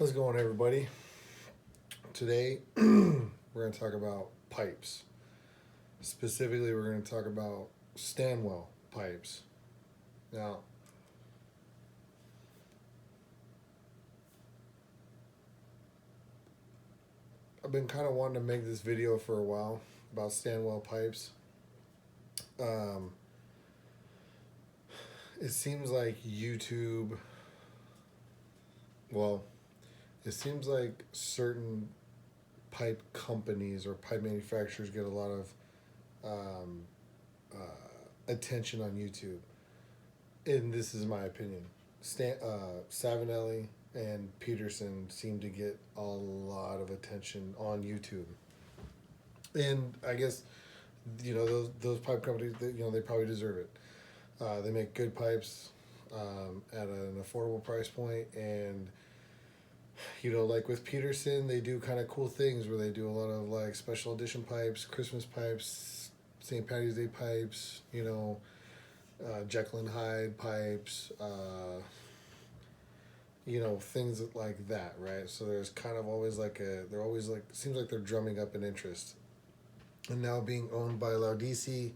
How's it going, everybody? Today, we're going to talk about pipes. Specifically, we're going to talk about Stanwell pipes. Now, I've been kind of wanting to make this video for a while about Stanwell pipes. Um, it seems like YouTube, well, it seems like certain pipe companies or pipe manufacturers get a lot of um, attention on YouTube. And this is my opinion. Savinelli and Peterson seem to get a lot of attention on YouTube, and I guess those pipe companies, they probably deserve it. They make good pipes at an affordable price point, and like with Peterson, they do kind of cool things where they do a lot of like special edition pipes, Christmas pipes, St. Patty's Day pipes, Jekyll and Hyde pipes, things like that, right? So there's kind of always they're always like, seems like they're drumming up an interest. And now being owned by Laudisi,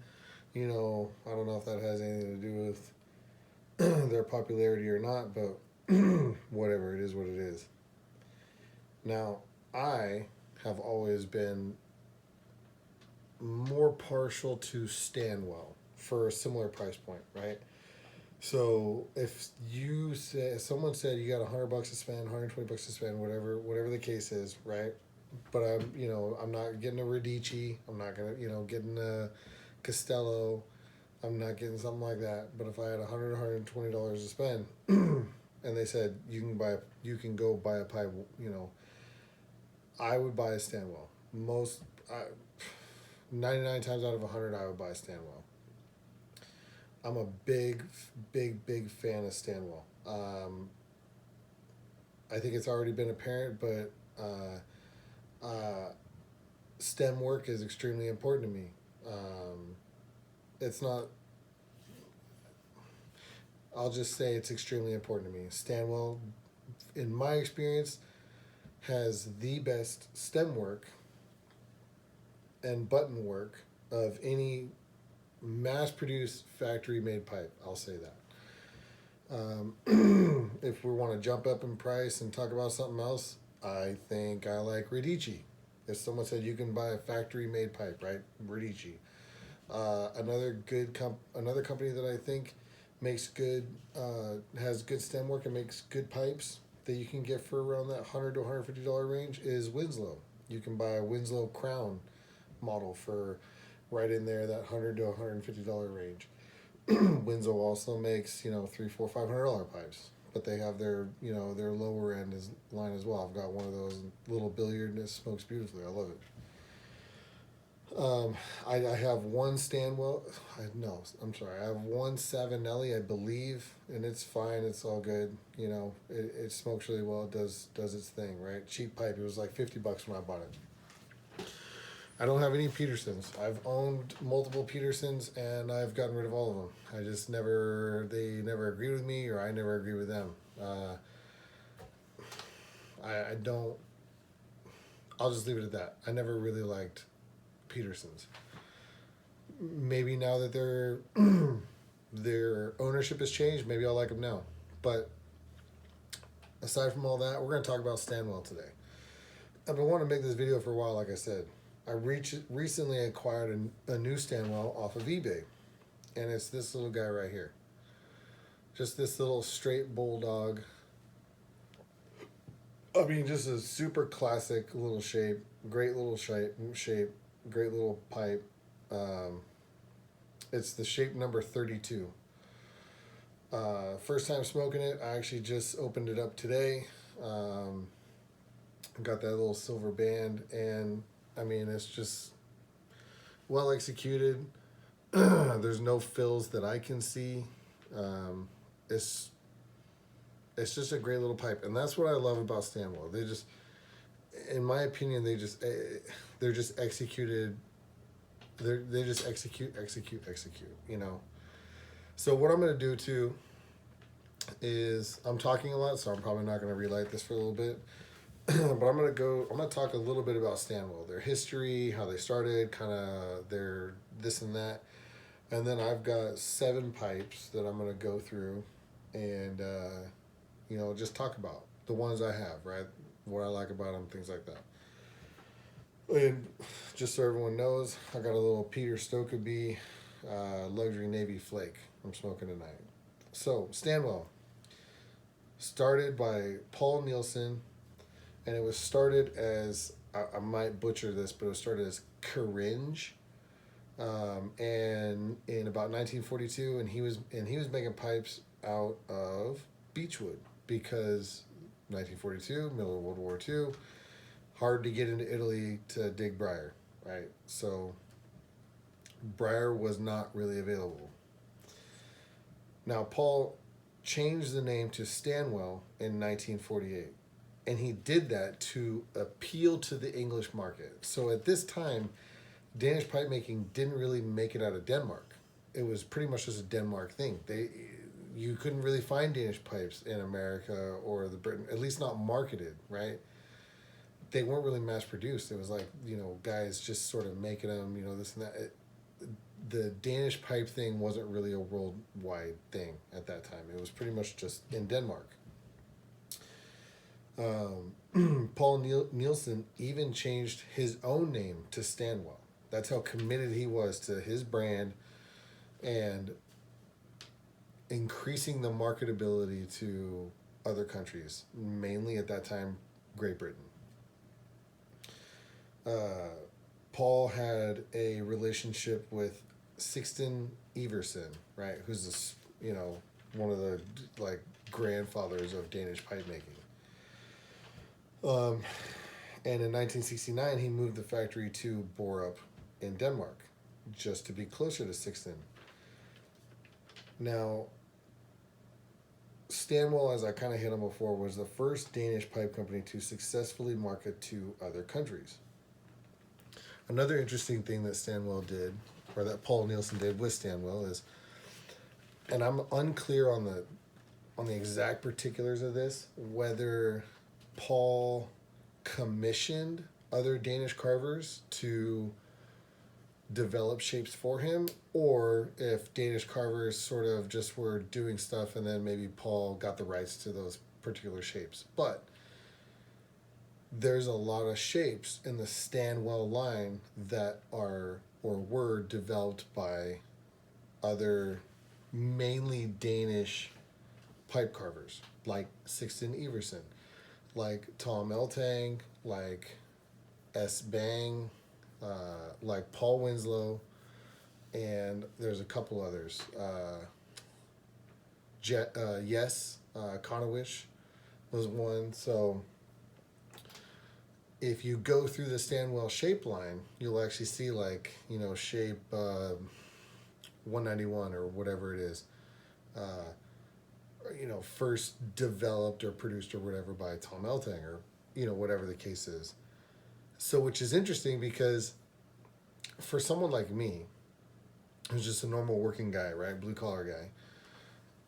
I don't know if that has anything to do with their popularity or not, but whatever, it is what it is. Now, I have always been more partial to Stanwell for a similar price point, right? So if someone said you got $100 to spend, $120 to spend, whatever the case is, right? But I'm not getting a Radici. I'm not gonna, getting a Costello. I'm not getting something like that. But if I had $120 to spend, and they said you can go buy a pipe, I would buy a Stanwell. 99 times out of 100, I would buy a Stanwell. I'm a big fan of Stanwell. I think it's already been apparent, but stem work is extremely important to me. It's not. I'll just say it's extremely important to me. Stanwell, in my experience, has the best stem work and button work of any mass-produced factory-made pipe. I'll say that. If we want to jump up in price and talk about something else, I think I like Radici. If someone said you can buy a factory-made pipe, right? Radici. Another company that I think makes good, has good stem work and makes good pipes that you can get for around that $100 to $150 range is Winslow. You can buy a Winslow Crown model for right in there, that $100 to $150 range. Winslow also makes $300, $400, $500 pipes, but they have their their lower end line as well. I've got one of those little billiard, and it smokes beautifully. I love it. I have one Stanwell. No, I'm sorry. I have one Savinelli, I believe, and it's fine. It's all good. It smokes really well. It does its thing, right? Cheap pipe. It was like $50 when I bought it. I don't have any Petersons. I've owned multiple Petersons, and I've gotten rid of all of them. They never agree with me, or I never agree with them. I don't, I'll just leave it at that. I never really liked Petersons. Maybe now that their ownership has changed, maybe I'll like them now. But aside from all that, we're going to talk about Stanwell today. I've been wanting to make this video for a while, like I said. I recently acquired a new Stanwell off of eBay, and it's this little guy right here. Just this little straight bulldog. I mean, just a super classic little shape, great little shape, great little pipe. It's the shape number 32. First time smoking it. I actually just opened it up today. Got that little silver band, and I mean, it's just well executed. There's no fills that I can see. It's just a great little pipe, and that's what I love about Stanwell. They just, in my opinion, they're just executed. They just execute. So what I'm gonna do too is I'm talking a lot, so I'm probably not going to relight this for a little bit. But I'm gonna talk a little bit about Stanwell, their history, how they started, kind of their this and that, and then I've got 7 pipes that I'm gonna go through, and just talk about the ones I have, right? What I like about them, things like that. And just so everyone knows, I got a little Peter Stokeby luxury navy flake I'm smoking tonight. So Stanwell started by Paul Nielsen, and it was started as I might butcher this, but it was started as Coringe, and in about 1942, and he was making pipes out of beechwood because 1942, middle of World War II, hard to get into Italy to dig briar, right? So briar was not really available. Now Paul changed the name to Stanwell in 1948, and he did that to appeal to the English market. So at this time, Danish pipe making didn't really make it out of Denmark. It was pretty much just a Denmark thing. You couldn't really find Danish pipes in America or the Britain, at least not marketed, right? They weren't really mass produced. It was like, guys just sort of making them, this and that. The Danish pipe thing wasn't really a worldwide thing at that time. It was pretty much just in Denmark. Paul Nielsen even changed his own name to Stanwell. That's how committed he was to his brand and increasing the marketability to other countries, mainly at that time, Great Britain. Paul had a relationship with Sixten Everson, right? Who's this, one of the grandfathers of Danish pipe making. And in 1969, he moved the factory to Borup in Denmark, just to be closer to Sixten. Now, Stanwell, as I kind of hit on before, was the first Danish pipe company to successfully market to other countries. Another interesting thing that Stanwell did, or that Paul Nielsen did with Stanwell, is, and I'm unclear on the exact particulars of this, whether Paul commissioned other Danish carvers to develop shapes for him, or if Danish carvers sort of just were doing stuff and then maybe Paul got the rights to those particular shapes. But there's a lot of shapes in the Stanwell line that are or were developed by other mainly Danish pipe carvers, like Sixten Everson, like Tom Eltang, like S. Bang, like Paul Winslow, and there's a couple others. Conawish was one. So if you go through the Stanwell shape line, you'll actually see shape 191 or whatever it is. First developed or produced or whatever by Tom Eltang or, whatever the case is. So, which is interesting because for someone like me, who's just a normal working guy, right, blue collar guy,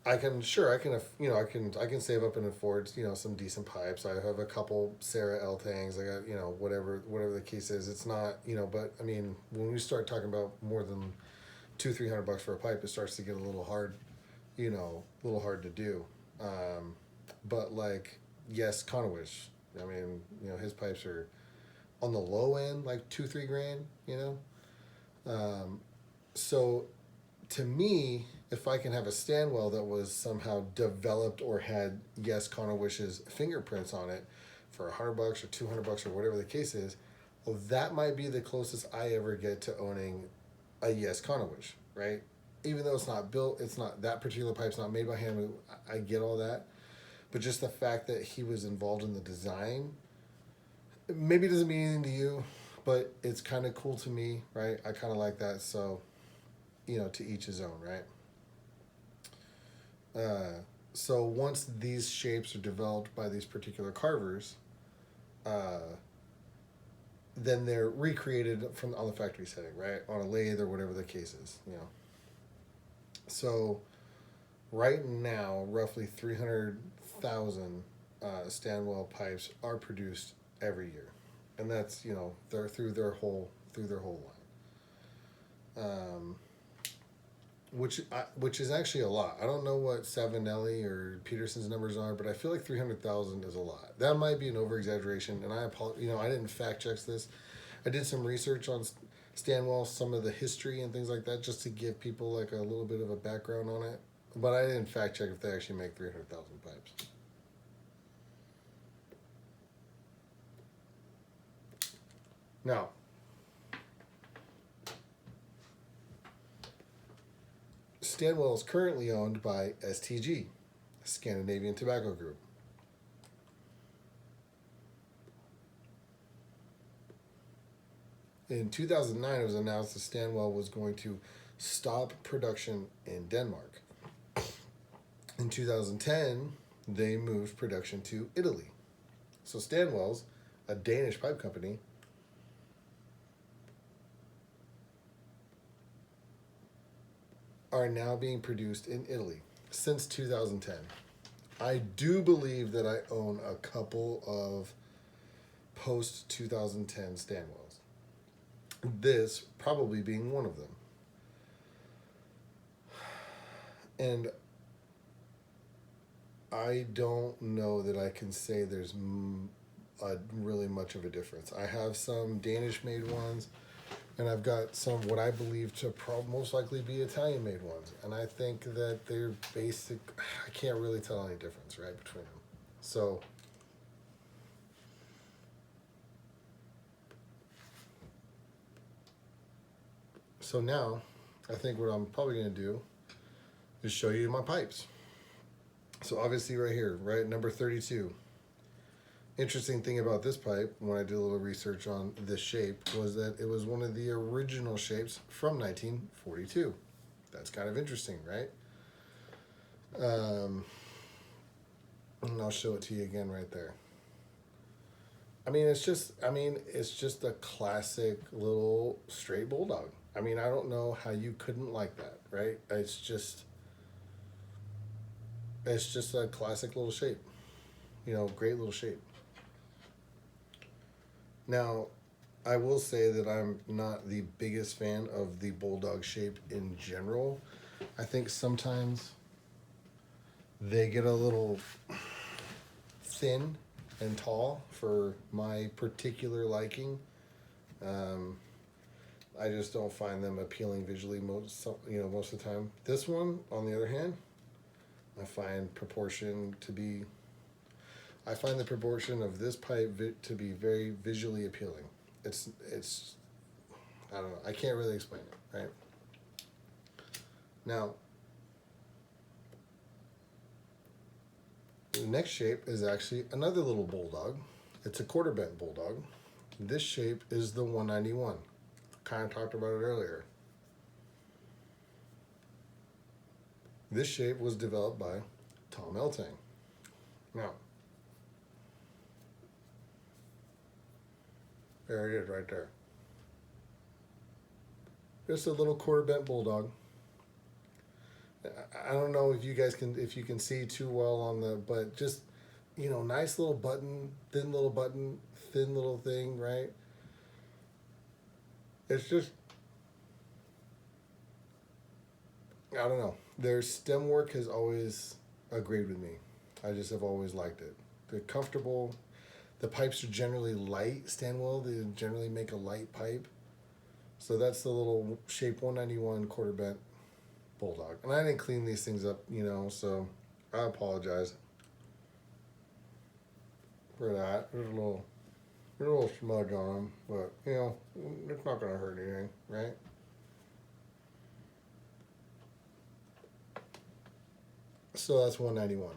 I can save up and afford, some decent pipes. I have a couple Sarah Eltangs. I got, whatever the case is. It's not, but I mean, when we start talking about more than $200-300 for a pipe, it starts to get a little hard, a little hard to do. But yes, Conawish. I mean, his pipes are on the low end, like $2-3 grand. So to me, if I can have a Stanwell that was somehow developed or had Conawish's fingerprints on it for $100 or $200 or whatever the case is, well, that might be the closest I ever get to owning a Conawish, right? Even though it's not built, it's not that particular pipe's not made by him. I get all that, but just the fact that he was involved in the design, maybe it doesn't mean anything to you, but it's kind of cool to me, right? I kind of like that. So, to each his own, right? So once these shapes are developed by these particular carvers, then they're recreated on the factory setting, right? On a lathe or whatever the case is, So Right now, roughly 300,000 Stanwell pipes are produced every year, and that's they're through their whole line. Which is actually a lot. I don't know what Savinelli or Peterson's numbers are, but I feel like 300,000 is a lot. That might be an over exaggeration, and I apologize. I didn't fact check this. I did some research on Stanwell, some of the history and things like that, just to give people like a little bit of a background on it. But I didn't fact check if they actually make 300,000 pipes. Now, Stanwell is currently owned by STG, Scandinavian Tobacco Group. In 2009, it was announced that Stanwell was going to stop production in Denmark. In 2010, they moved production to Italy. So Stanwell's, a Danish pipe company, are now being produced in Italy since 2010. I do believe that I own a couple of post 2010 Stanwells. This probably being one of them. And I don't know that I can say there's really much of a difference. I have some Danish made ones, and I've got some what I believe to most likely be Italian made ones. And I think that they're basic. I can't really tell any difference, right, between them. So now, I think what I'm probably going to do is show you my pipes. So obviously right here, right at number 32. Interesting thing about this pipe, when I did a little research on this shape, was that it was one of the original shapes from 1942. That's kind of interesting, right? And I'll show it to you again right there. It's just a classic little straight bulldog. I don't know how you couldn't like that, right? It's just a classic little shape. Great little shape. Now, I will say that I'm not the biggest fan of the bulldog shape in general. I think sometimes they get a little thin and tall for my particular liking. I just don't find them appealing visually most of the time. This one, on the other hand, I find the proportion of this pipe to be very visually appealing. It's I don't know. I can't really explain it, right? Now, the next shape is actually another little bulldog. It's a quarter bent bulldog. This shape is the 191. Kind of talked about it earlier. This shape was developed by Tom Eltang. Now, there it is right there. Just a little quarter bent bulldog. I don't know if you can see too well on but just, nice little button, thin little thing, right? It's just, I don't know. Their stem work has always agreed with me. I just have always liked it. They're comfortable. The pipes are generally light. Stanwell, they generally make a light pipe. So that's the little shape 191 quarter bent bulldog. And I didn't clean these things up, so I apologize for that. There's a little smudge on them, but, it's not going to hurt anything, right? So that's 191.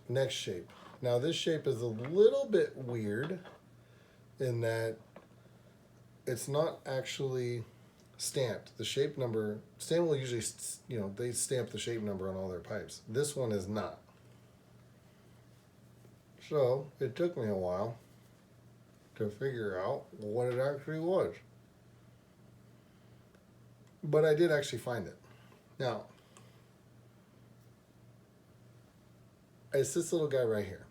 Next shape. Now this shape is a little bit weird in that it's not actually stamped. The shape number, Stanwell usually, they stamp the shape number on all their pipes. This one is not. So it took me a while to figure out what it actually was. But I did actually find it. Now, It's this little guy right here.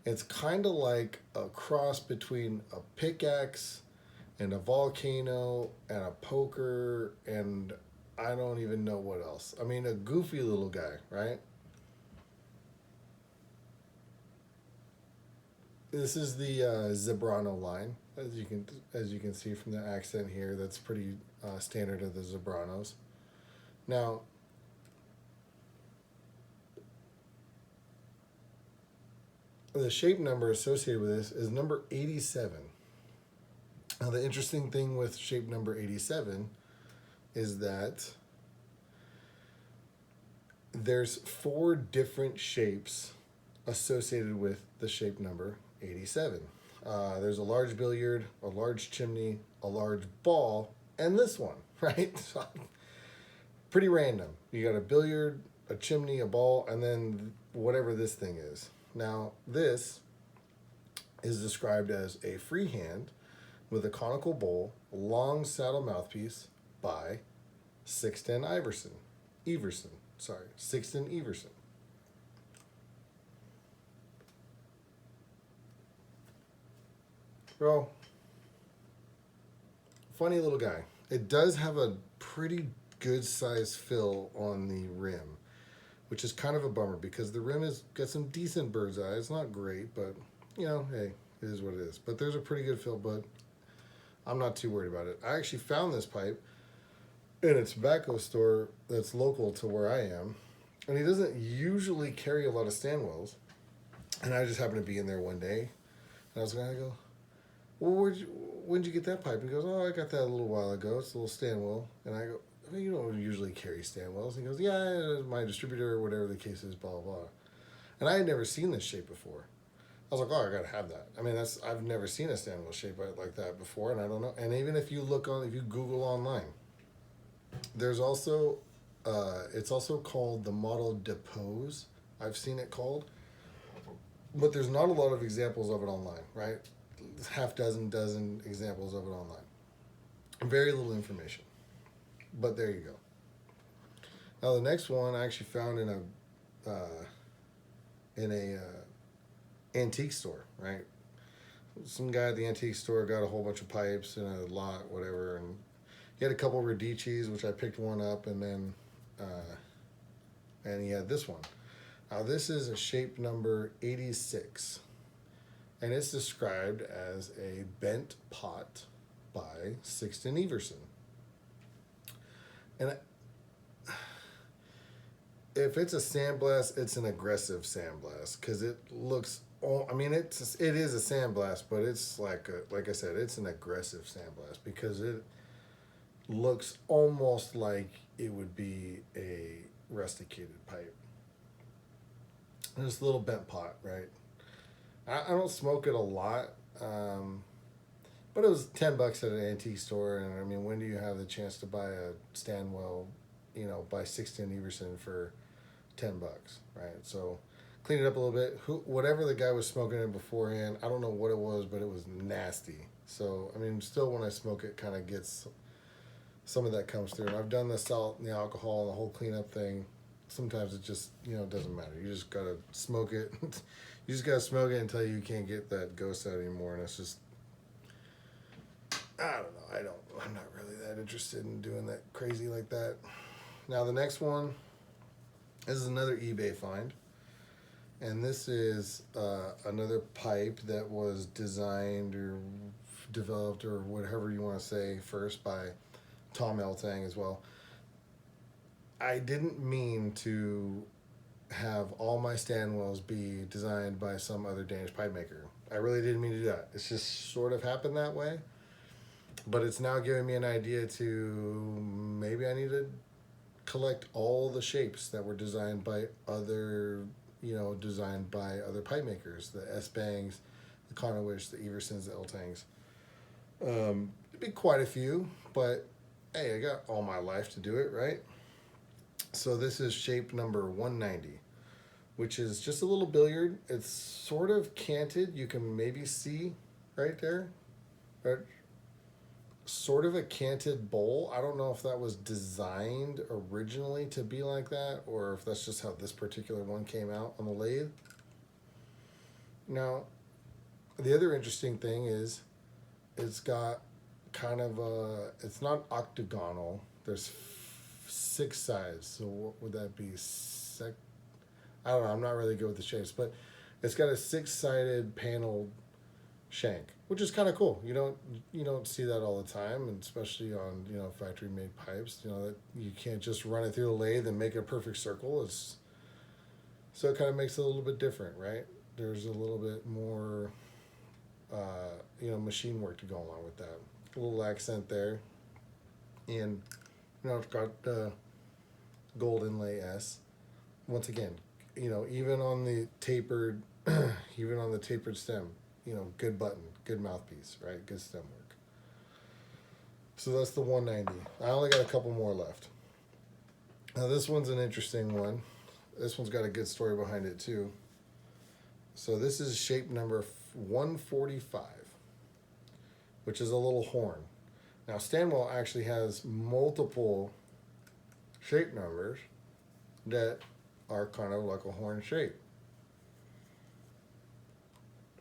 It's kind of like a cross between a pickaxe and a volcano and a poker and I don't even know what else. I mean, a goofy little guy, right? This is the zebrano line, as you can see from the accent here. That's pretty standard of the zebranos. Now, the shape number associated with this is number 87. Now, the interesting thing with shape number 87 is that there's 4 different shapes associated with the shape number 87. There's a large billiard, a large chimney, a large ball, and this one, right? So, pretty random. You got a billiard, a chimney, a ball, and then whatever this thing is. Now, this is described as a freehand with a conical bowl, long saddle mouthpiece by Sixten Everson. Bro, funny little guy. It does have a pretty good size fill on the rim, which is kind of a bummer because the rim has got some decent bird's eye. It's not great, but you know, hey, it is what it is. But there's a pretty good fill, but I'm not too worried about it. I actually found this pipe in a tobacco store that's local to where I am, and he doesn't usually carry a lot of Stanwells. And I just happened to be in there one day, and I was gonna go, well, when'd you get that pipe? And he goes, oh, I got that a little while ago. It's a little Stanwell. And I go, well, you don't usually carry Stanwells. And he goes, yeah, my distributor or whatever the case is, blah, blah, blah. And I had never seen this shape before. I was like, oh, I gotta have that. I mean, I've never seen a Stanwell shape like that before, and I don't know. And even if you Google online, there's also, it's also called the Model Depose. I've seen it called, but there's not a lot of examples of it online, right? Half dozen examples of it online. Very little information, but there you go. Now the next one I actually found in a antique store, right? Some guy at the antique store got a whole bunch of pipes in a lot, whatever, and he had a couple Radicis, which I picked one up, and then and he had this one. Now this is a shape number 86. And it's described as a bent pot by Sixten Everson. And if it's a sandblast, it's an aggressive sandblast because it looks. I mean, it is a sandblast, but it's like I said, it's an aggressive sandblast because it looks almost like it would be a rusticated pipe. And it's a little bent pot, right? I don't smoke it a lot, but it was $10 at an antique store, and I mean, when do you have the chance to buy a Stanwell, by Sixten Everson for $10, right? So clean it up a little bit. Whatever the guy was smoking it beforehand, I don't know what it was, but it was nasty. So I mean, still when I smoke it, kind of gets some of that comes through. And I've done the salt and the alcohol and the whole cleanup thing. Sometimes it just doesn't matter. You just gotta smoke it. You just gotta smoke it until you can't get that ghost out anymore, and it's just I don't know. I'm not really that interested in doing that crazy like that. Now the next one, this is another eBay find, and this is another pipe that was designed or developed or whatever you want to say first by Tom Eltang as well. I didn't mean to have all my Stanwells be designed by some other Danish pipe maker. I really didn't mean to do that. It's just sort of happened that way. But it's now giving me an idea to maybe I need to collect all the shapes that were designed by other pipe makers. The S-Bangs, the Conowitch, the Eversons, the Eltangs. It'd be quite a few, but hey, I got all my life to do it, right? So this is shape number 190, which is just a little billiard. It's sort of canted. You can maybe see right there. Right? sort of a canted bowl. I don't know if that was designed originally to be like that, or if that's just how this particular one came out on the lathe. Now, the other interesting thing is it's got kind of a, it's not octagonal. There's 6 sides. So what would that be? I don't know. I'm not really good with the shapes, but it's got a 6-sided paneled shank, which is kind of cool. You don't see that all the time, and especially on factory made pipes. That you can't just run it through the lathe and make a perfect circle. So it kind of makes it a little bit different, right? There's a little bit more machine work to go along with that. A little accent there, and it's got the gold inlay S. Once again, even on the tapered, even on the tapered stem, good button, good mouthpiece, right? Good stem work. So that's the 190. I only got a couple more left. Now this one's an interesting one. This one's got a good story behind it too. So this is shape number 145, which is a little horn. Now Stanwell actually has multiple shape numbers that are kind of like a horn shape.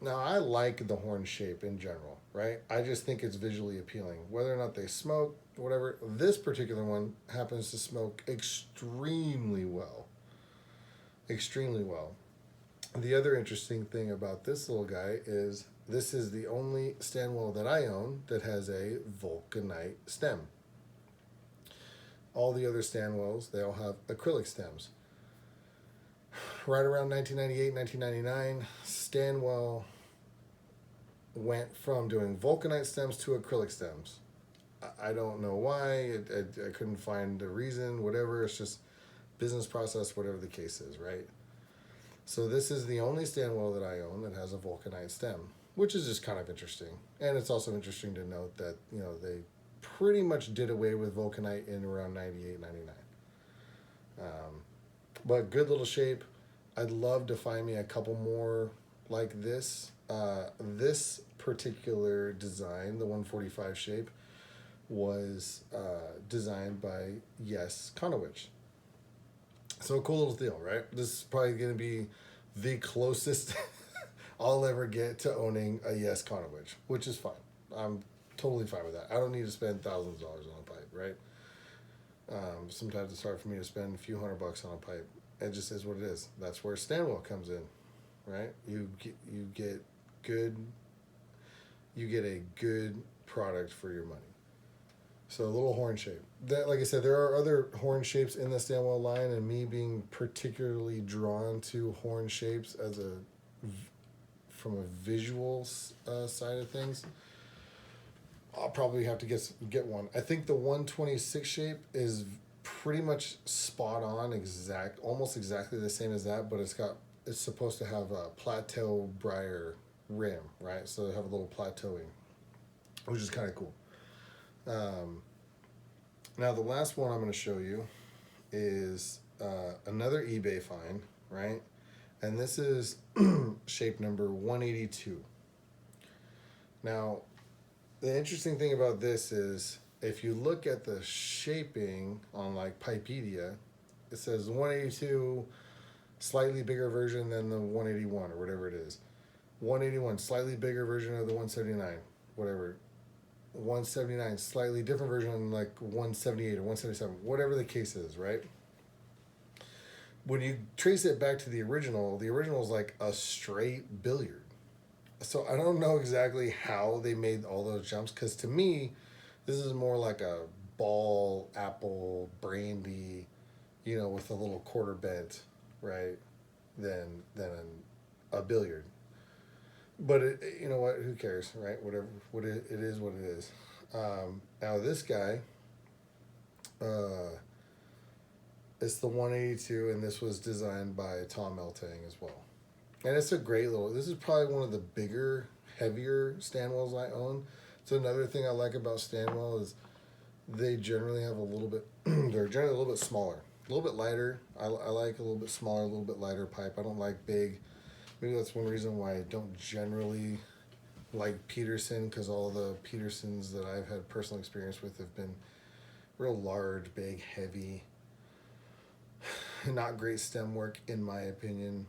Now I like the horn shape in general, right? I just think it's visually appealing. Whether or not they smoke, whatever, this particular one happens to smoke extremely well. Extremely well. The other interesting thing about this little guy is this is the only Stanwell that I own that has a vulcanite stem. All the other Stanwells, they all have acrylic stems. Right around 1998, 1999, Stanwell went from doing vulcanite stems to acrylic stems. I don't know why. I couldn't find a reason, whatever. It's just business process, whatever the case is, right? So this is the only Stanwell that I own that has a vulcanite stem, which is just kind of interesting. And it's also interesting to note that, they pretty much did away with vulcanite in around 98, 99. But good little shape. I'd love to find me a couple more like this. This particular design, the 145 shape, was designed by Yes Konowich. So a cool little deal, right? This is probably going to be the closest I'll ever get to owning a Yes Konowich, which is fine. I'm totally fine with that. I don't need to spend thousands of dollars on a pipe, right? Sometimes it's hard for me to spend a few $100 on a pipe. It just is what it is. That's where Stanwell comes in, right? You get a good product for your money. So a little horn shape. That, like I said, there are other horn shapes in the Stanwell line, and me being particularly drawn to horn shapes from a visual side of things, I'll probably have to get one. I think the 126 shape is pretty much spot on, almost exactly the same as that, but it's supposed to have a plateau briar rim, right? So they have a little plateauing, which is kind of cool. Now the last one I'm going to show you is another eBay find, right? And this is shape number 182. Now, the interesting thing about this is if you look at the shaping on like Pipedia, it says 182, slightly bigger version than the 181 or whatever it is. 181, slightly bigger version of the 179, whatever. 179, slightly different version like 178 or 177, whatever the case is, right? When you trace it back to the original is like a straight billiard. So I don't know exactly how they made all those jumps, because to me, this is more like a ball, apple, brandy, with a little quarter bent, right, than a billiard. But you know what? Who cares, right? Whatever. It is what it is. Now this guy, it's the 182, and this was designed by Tom Eltang as well. And it's a great little. This is probably one of the bigger, heavier Stanwells I own. So another thing I like about Stanwell is they generally have a little bit. They're generally a little bit smaller, a little bit lighter. I like a little bit smaller, a little bit lighter pipe. I don't like big. Maybe that's one reason why I don't generally like Peterson, because all the Petersons that I've had personal experience with have been real large, big, heavy, not great stem work in my opinion,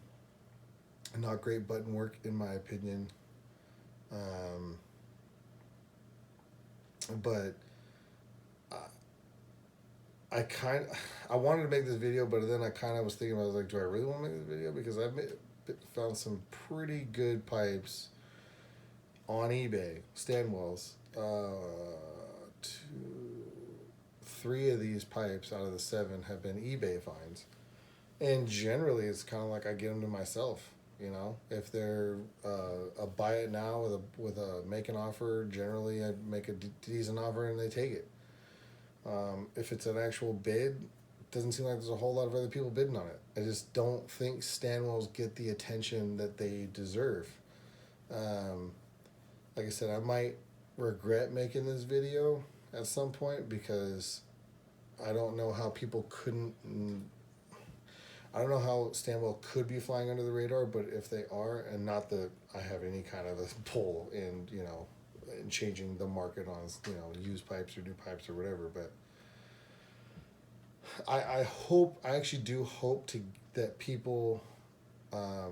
not great button work in my opinion. Um, but I wanted to make this video, but then I kind of was thinking, I was like, do I really want to make this video? Because found some pretty good pipes on eBay, Stanwells. Three of these pipes out of the 7 have been eBay finds, and generally it's kind of like I get them to myself. You know, if they're a buy it now with a make an offer, generally I make a decent offer and they take it. If it's an actual bid, it doesn't seem like there's a whole lot of other people bidding on it. I just don't think Stanwells get the attention that they deserve. Like I said, I might regret making this video at some point because I don't know how people couldn't. I don't know how Stanwell could be flying under the radar, but if they are, and not that I have any kind of a pull in, in changing the market on, used pipes or new pipes or whatever, but I hope, I actually do hope that people, I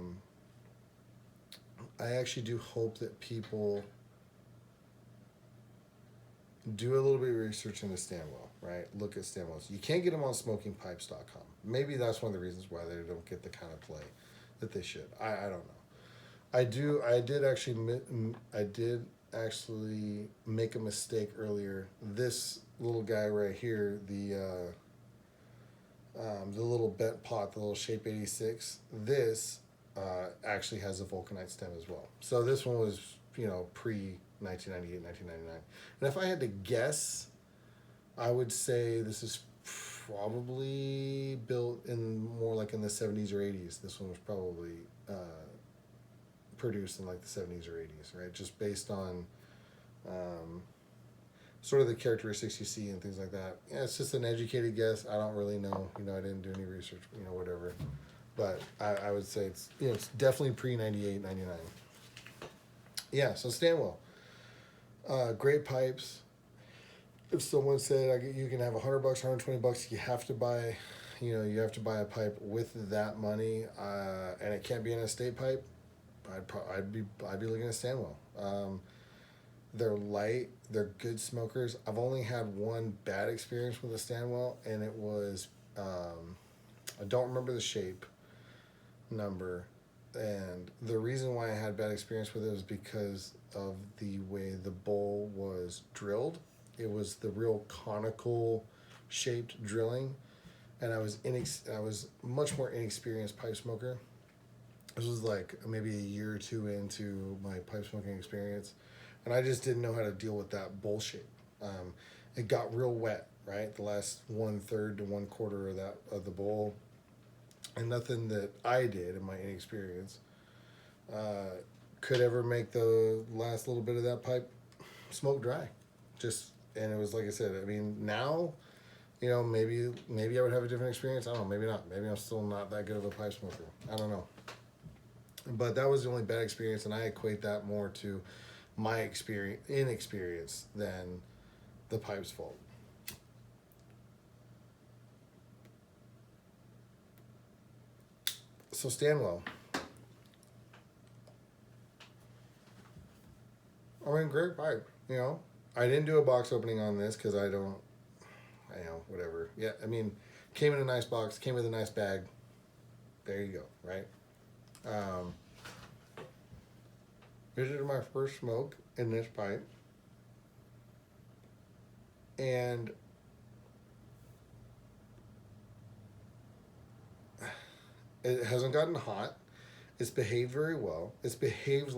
actually do hope that people do a little bit of research into Stanwell, right? Look at Stanwells. You can't get them on smokingpipes.com. Maybe that's one of the reasons why they don't get the kind of play that they should. I don't know. I did actually make a mistake earlier. This little guy right here, the little bent pot, the little Shape 86, this actually has a vulcanite stem as well. So this one was, pre 1998, 1999. And if I had to guess, I would say this is probably built in more like in the 70s or 80s. This one was probably produced in like the 70s or 80s, right? Just based on sort of the characteristics you see and things like that. Yeah, it's just an educated guess. I don't really know. I didn't do any research, whatever. But I would say it's definitely pre 98, 99. Yeah, so Stanwell. Great pipes. If someone said you can have $100, $120, you have to buy, you have to buy a pipe with that money, and it can't be an estate pipe, I'd be looking at Stanwell. They're light. They're good smokers. I've only had one bad experience with a Stanwell, and it was I don't remember the shape number, and the reason why I had bad experience with it was because of the way the bowl was drilled. It was the real conical shaped drilling, and I was much more inexperienced pipe smoker. This was like maybe a year or two into my pipe smoking experience, and I just didn't know how to deal with that bowl shape. It got real wet, right? The last 1/3 to 1/4 of the bowl, and nothing that I did in my inexperience could ever make the last little bit of that pipe smoke dry. And it was like I said. I mean, now, maybe I would have a different experience. I don't know. Maybe not. Maybe I'm still not that good of a pipe smoker. I don't know. But that was the only bad experience, and I equate that more to my inexperience than the pipe's fault. So Stanwell. I mean, great pipe. I didn't do a box opening on this because whatever. Yeah, I mean, came in a nice box, came with a nice bag. There you go, right? This is my first smoke in this pipe, and it hasn't gotten hot. It's behaved very well. It's behaved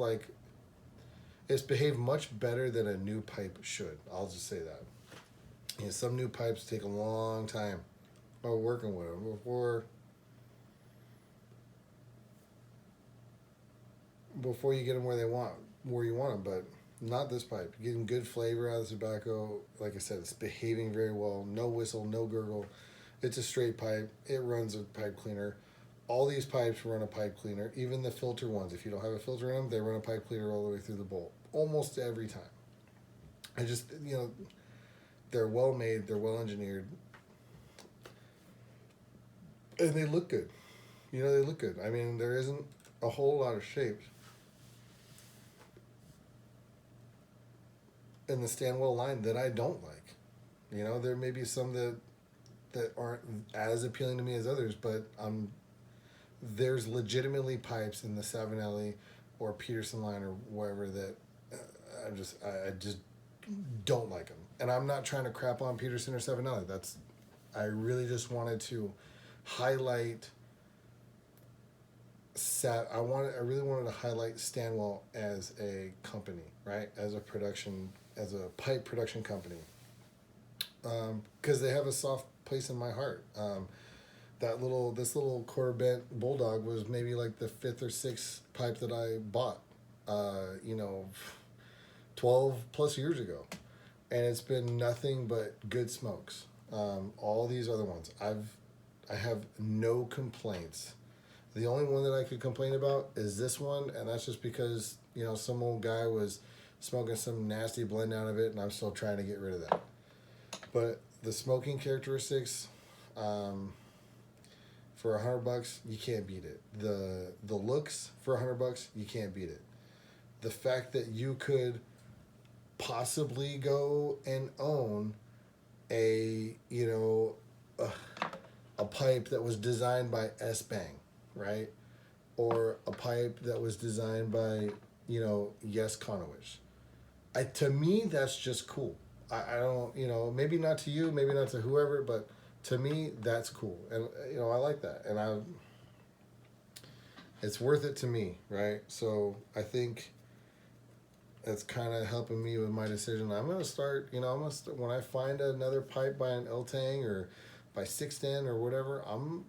much better than a new pipe should. I'll just say that. Some new pipes take a long time while working with them before you get them where you want them. But not this pipe. You're getting good flavor out of the tobacco. Like I said, it's behaving very well. No whistle, no gurgle. It's a straight pipe. It runs a pipe cleaner. All these pipes run a pipe cleaner. Even the filter ones, if you don't have a filter in them, they run a pipe cleaner all the way through the bowl. almost every time. I just, they're well made, they're well engineered, and they look good. They look good. I mean, there isn't a whole lot of shapes in the Stanwell line that I don't like. There may be some that aren't as appealing to me as others, but there's legitimately pipes in the Savinelli or Peterson line or wherever that I just don't like them. And I'm not trying to crap on Peterson or Savinelli. I really just wanted to highlight I really wanted to highlight Stanwell as a company, right? As a pipe production company, because they have a soft place in my heart. This little quarter bent Bulldog was maybe like the 5th or 6th pipe that I bought, 12 plus years ago, and it's been nothing but good smokes. All these other ones, I have no complaints. The only one that I could complain about is this one, and that's just because some old guy was smoking some nasty blend out of it, and I'm still trying to get rid of that. But the smoking characteristics, for $100, you can't beat it. The looks for $100, you can't beat it. The fact that you could possibly go and own a pipe that was designed by S-Bang, right? Or a pipe that was designed by, Yes Conowitch. To me, that's just cool. I don't, maybe not to you, maybe not to whoever, but to me, that's cool. And, I like that. And it's worth it to me, right? So I think that's kind of helping me with my decision. I'm going to start, when I find another pipe by an L-Tang or by 610 or whatever, I'm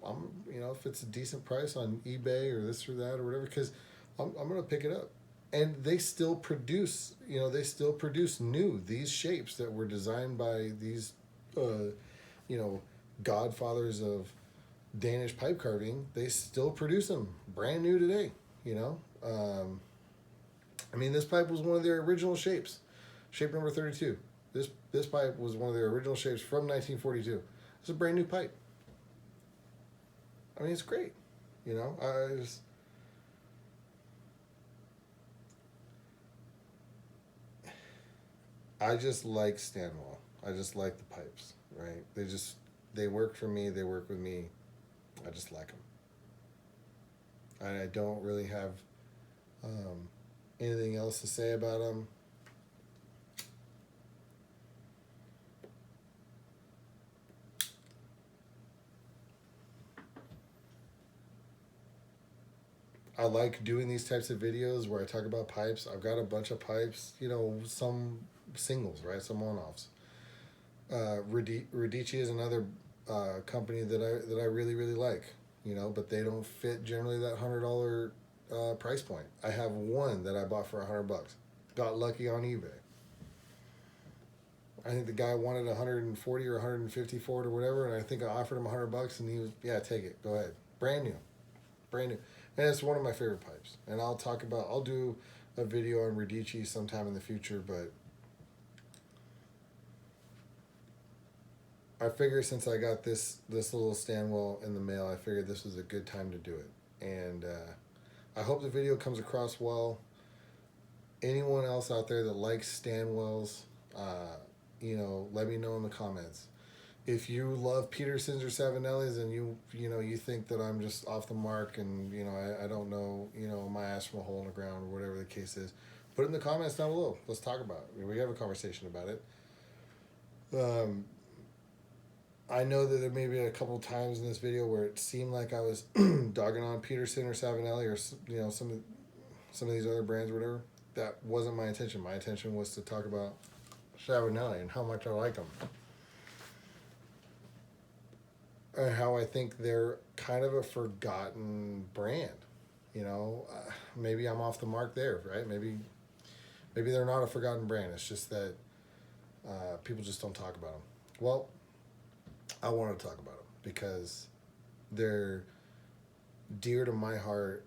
if it's a decent price on eBay or this or that or whatever, because I'm going to pick it up. And they still produce, new, these shapes that were designed by these, godfathers of Danish pipe carving. They still produce them brand new today, this pipe was one of their original shapes, shape number 32. This pipe was one of their original shapes from 1942. It's a brand new pipe. It's great, I just like Stanwell. I just like the pipes, right? They work for me. They work with me. I just like them. I don't really have anything else to say about them. I like doing these types of videos where I talk about pipes. I've got a bunch of pipes, some singles, right? Some one-offs. Radici is another company that I really, really like, but they don't fit generally that $100 price point. I have one that I bought for $100. Got lucky on eBay. I think the guy wanted 140 or 150 for it or whatever, and I think I offered him $100, and he was, yeah, take it, go ahead, brand new, and it's one of my favorite pipes. And I'll do a video on Radici sometime in the future, but I figured since I got this little Stanwell in the mail, I figured this was a good time to do it. And I hope the video comes across well. Anyone else out there that likes Stanwells, let me know in the comments. If you love Petersons or Savinellis and you think that I'm just off the mark and I don't know my ass from a hole in the ground or whatever the case is, put it in the comments down below. Let's talk about it. We have a conversation about it. I know that there may be a couple times in this video where it seemed like I was dogging on Peterson or Savinelli or some of these other brands or whatever. That wasn't my intention. My intention was to talk about Savinelli and how much I like them. And how I think they're kind of a forgotten brand. Maybe I'm off the mark there, right? Maybe they're not a forgotten brand. It's just that people just don't talk about them. Well, I want to talk about them because they're dear to my heart.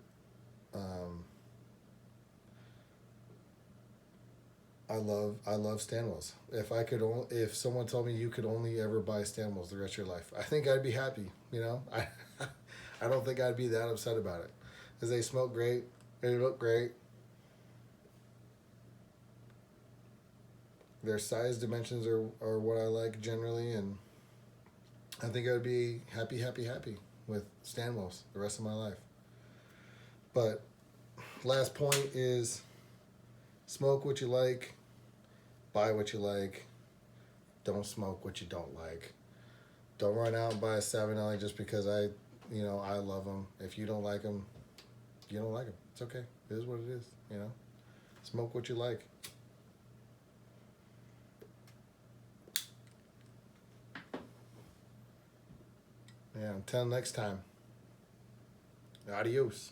I love Stanwells. If someone told me you could only ever buy Stanwells the rest of your life, I think I'd be happy. You know, I don't think I'd be that upset about it, because they smoke great, they look great, their size dimensions are what I like generally, and I think I would be happy with Stanwells the rest of my life. But last point is smoke what you like, buy what you like, don't smoke what you don't like. Don't run out and buy a $7 just because I love them. If you don't like them, you don't like them. It's okay. It is what it is. You know, smoke what you like. Yeah. Until next time. Adios.